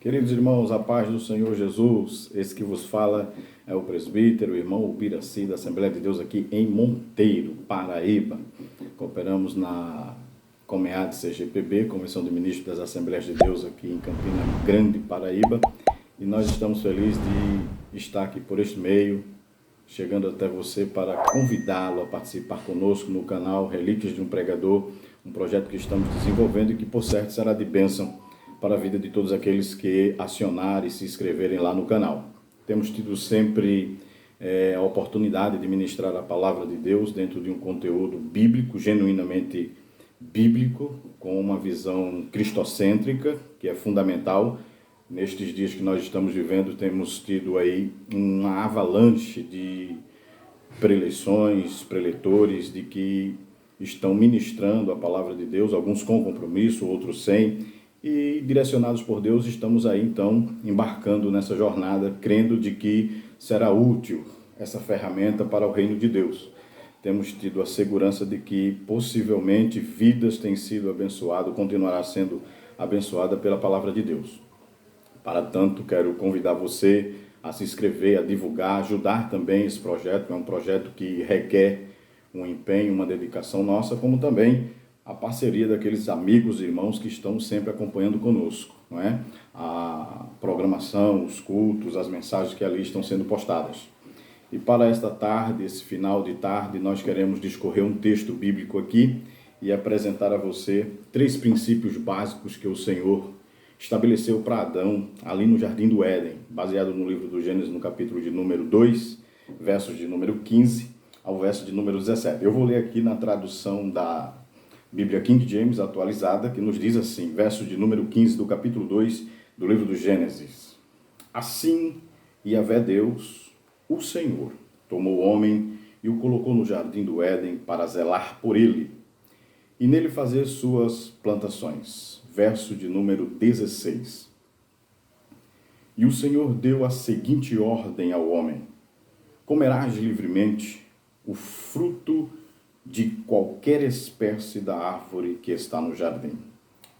Queridos irmãos, a paz do Senhor Jesus, esse que vos fala é o presbítero, o irmão Ubiraci, da Assembleia de Deus aqui em Monteiro, Paraíba. Cooperamos na COMEAD CGPB, Convenção de Ministros das Assembleias de Deus aqui em Campina Grande, Paraíba. E nós estamos felizes de estar aqui por este meio, chegando até você para convidá-lo a participar conosco no canal Relíquias de um Pregador, um projeto que estamos desenvolvendo e que, por certo, será de bênção para a vida de todos aqueles que acionarem e se inscreverem lá no canal. Temos tido sempre a oportunidade de ministrar a palavra de Deus dentro de um conteúdo bíblico, genuinamente bíblico, com uma visão cristocêntrica, que é fundamental. Nestes dias que nós estamos vivendo, temos tido aí uma avalanche de preleções, preletores, de que estão ministrando a palavra de Deus, alguns com compromisso, outros sem. E direcionados por Deus, estamos aí então embarcando nessa jornada, crendo de que será útil essa ferramenta para o reino de Deus. Temos tido a segurança de que possivelmente vidas têm sido abençoadas, continuará sendo abençoada pela palavra de Deus. Para tanto, quero convidar você a se inscrever, a divulgar, ajudar também esse projeto. É um projeto que requer um empenho, uma dedicação nossa, como também a parceria daqueles amigos e irmãos que estão sempre acompanhando conosco, não é? A programação, os cultos, as mensagens que ali estão sendo postadas. E para esta tarde, esse final de tarde, nós queremos discorrer um texto bíblico aqui e apresentar a você 3 princípios básicos que o Senhor estabeleceu para Adão ali no Jardim do Éden, baseado no livro do Gênesis, no capítulo de número 2, versos de número 15 ao verso de número 17. Eu vou ler aqui na tradução da Bíblia King James atualizada, que nos diz assim, verso de número 15 do capítulo 2 do livro do Gênesis. Assim, Yahvé Deus, o Senhor, tomou o homem e o colocou no jardim do Éden para zelar por ele e nele fazer suas plantações. Verso de número 16. E o Senhor deu a seguinte ordem ao homem: comerás livremente o fruto de qualquer espécie da árvore que está no jardim.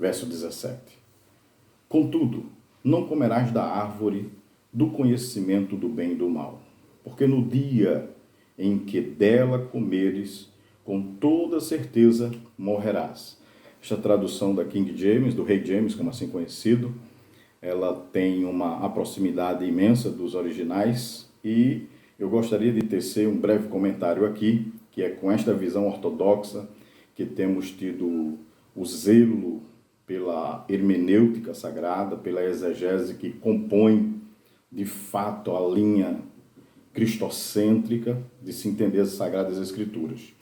Verso 17. Contudo, não comerás da árvore do conhecimento do bem e do mal, porque no dia em que dela comeres, com toda certeza morrerás. Esta tradução da King James, do Rei James, como assim conhecido, ela tem uma proximidade imensa dos originais e eu gostaria de tecer um breve comentário aqui, que é com esta visão ortodoxa que temos tido o zelo pela hermenêutica sagrada, pela exegese que compõe de fato a linha cristocêntrica de se entender as Sagradas Escrituras.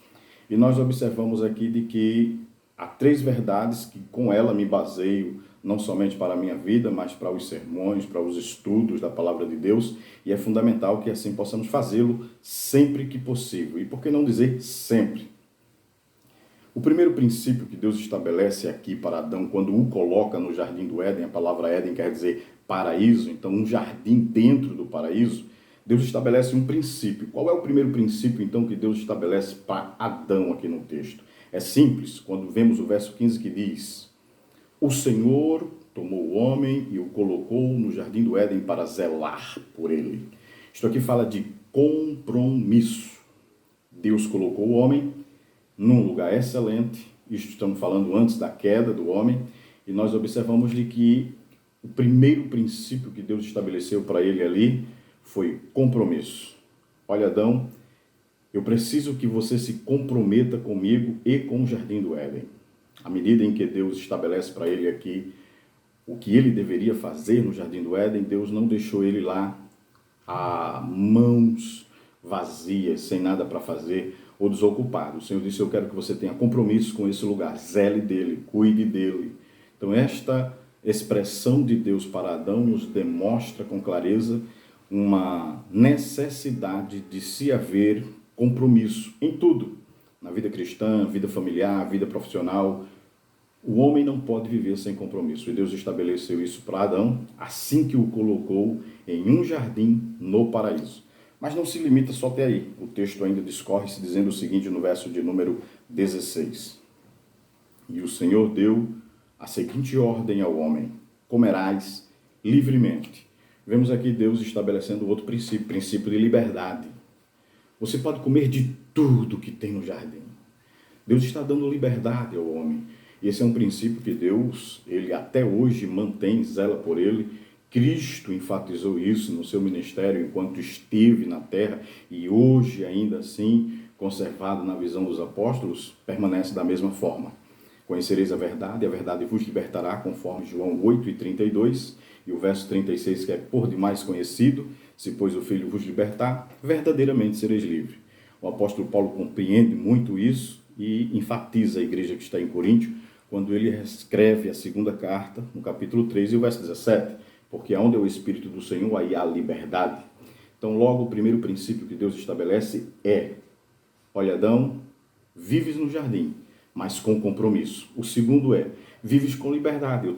E nós observamos aqui de que há 3 verdades que com ela me baseio, não somente para a minha vida, mas para os sermões, para os estudos da Palavra de Deus, e é fundamental que assim possamos fazê-lo sempre que possível. E por que não dizer sempre? O primeiro princípio que Deus estabelece aqui para Adão, quando o coloca no jardim do Éden, a palavra Éden quer dizer paraíso, então um jardim dentro do paraíso, Deus estabelece um princípio. Qual é o primeiro princípio, então, que Deus estabelece para Adão aqui no texto? É simples, quando vemos o verso 15 que diz: o Senhor tomou o homem e o colocou no jardim do Éden para zelar por ele. Isto aqui fala de compromisso. Deus colocou o homem num lugar excelente, isto estamos falando antes da queda do homem, e nós observamos de que o primeiro princípio que Deus estabeleceu para ele ali foi compromisso. Olha, Adão, eu preciso que você se comprometa comigo e com o jardim do Éden. À medida em que Deus estabelece para ele aqui o que ele deveria fazer no jardim do Éden, Deus não deixou ele lá a mãos vazias, sem nada para fazer ou desocupado. O Senhor disse: eu quero que você tenha compromisso com esse lugar, zele dele, cuide dele. Então esta expressão de Deus para Adão nos demonstra com clareza uma necessidade de se haver compromisso em tudo. Na vida cristã, vida familiar, vida profissional, o homem não pode viver sem compromisso. E Deus estabeleceu isso para Adão assim que o colocou em um jardim no paraíso. Mas não se limita só até aí. O texto ainda discorre-se dizendo o seguinte no verso de número 16. E o Senhor deu a seguinte ordem ao homem: comerás livremente. Vemos aqui Deus estabelecendo outro princípio, princípio de liberdade. Você pode comer de tudo que tem no jardim. Deus está dando liberdade ao homem. E esse é um princípio que Deus, ele até hoje mantém, zela por ele. Cristo enfatizou isso no seu ministério enquanto esteve na terra e hoje, ainda assim, conservado na visão dos apóstolos, permanece da mesma forma. Conhecereis a verdade vos libertará, conforme João 8:32, e o verso 36, que é por demais conhecido, se pois o Filho vos libertar, verdadeiramente sereis livres. O apóstolo Paulo compreende muito isso e enfatiza a igreja que está em Coríntio, quando ele escreve a segunda carta, no capítulo 3 e o verso 17, porque onde é o Espírito do Senhor, aí há liberdade. Então, logo, o primeiro princípio que Deus estabelece é: olha, Adão, vives no jardim, mas com compromisso. O segundo é: vives com liberdade. Eu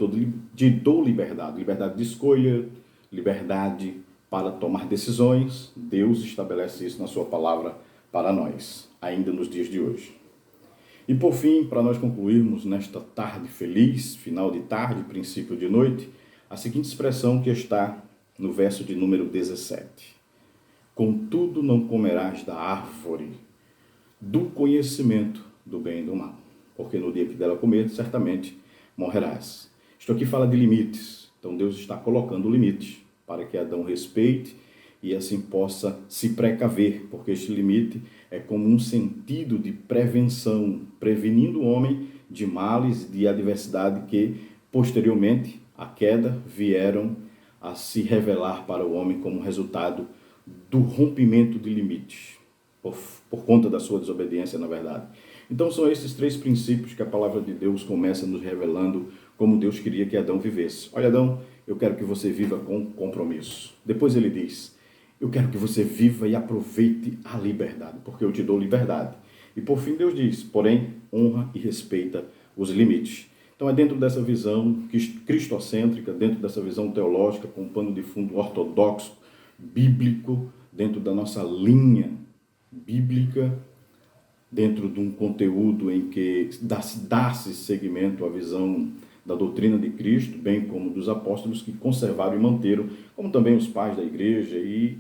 te dou liberdade. Liberdade de escolha, liberdade para tomar decisões. Deus estabelece isso na sua palavra para nós, ainda nos dias de hoje. E por fim, para nós concluirmos nesta tarde feliz, final de tarde, princípio de noite, a seguinte expressão que está no verso de número 17. Contudo não comerás da árvore do conhecimento do bem e do mal, porque no dia que dela comer, certamente morrerás. Isto aqui fala de limites. Então Deus está colocando limites para que Adão respeite e assim possa se precaver, porque este limite é como um sentido de prevenção, prevenindo o homem de males e de adversidade que, posteriormente à queda, vieram a se revelar para o homem como resultado do rompimento de limites, por conta da sua desobediência, na verdade. Então são esses três princípios que a palavra de Deus começa nos revelando como Deus queria que Adão vivesse. Olha, Adão, eu quero que você viva com compromisso. Depois ele diz: eu quero que você viva e aproveite a liberdade, porque eu te dou liberdade. E por fim Deus diz: porém, honra e respeita os limites. Então é dentro dessa visão cristocêntrica, dentro dessa visão teológica, com um pano de fundo ortodoxo, bíblico, dentro da nossa linha bíblica, dentro de um conteúdo em que dá-se seguimento à visão da doutrina de Cristo, bem como dos apóstolos que conservaram e manteram, como também os pais da igreja e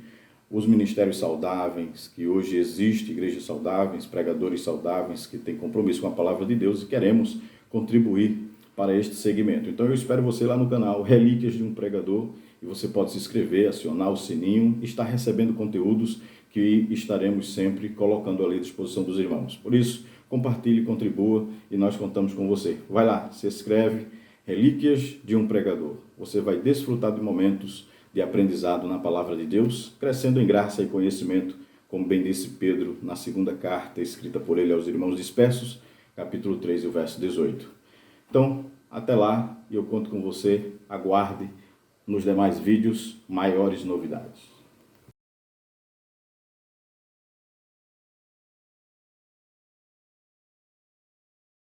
os ministérios saudáveis, que hoje existem, igrejas saudáveis, pregadores saudáveis, que têm compromisso com a palavra de Deus e queremos contribuir para este segmento. Então eu espero você lá no canal Relíquias de um Pregador, e você pode se inscrever, acionar o sininho e estar recebendo conteúdos que estaremos sempre colocando ali à disposição dos irmãos. Por isso, compartilhe, contribua e nós contamos com você. Vai lá, se inscreve, Relíquias de um Pregador. Você vai desfrutar de momentos de aprendizado na palavra de Deus, crescendo em graça e conhecimento, como bem disse Pedro na segunda carta escrita por ele aos irmãos dispersos, capítulo 3, o verso 18. Então, até lá, e eu conto com você, aguarde nos demais vídeos maiores novidades.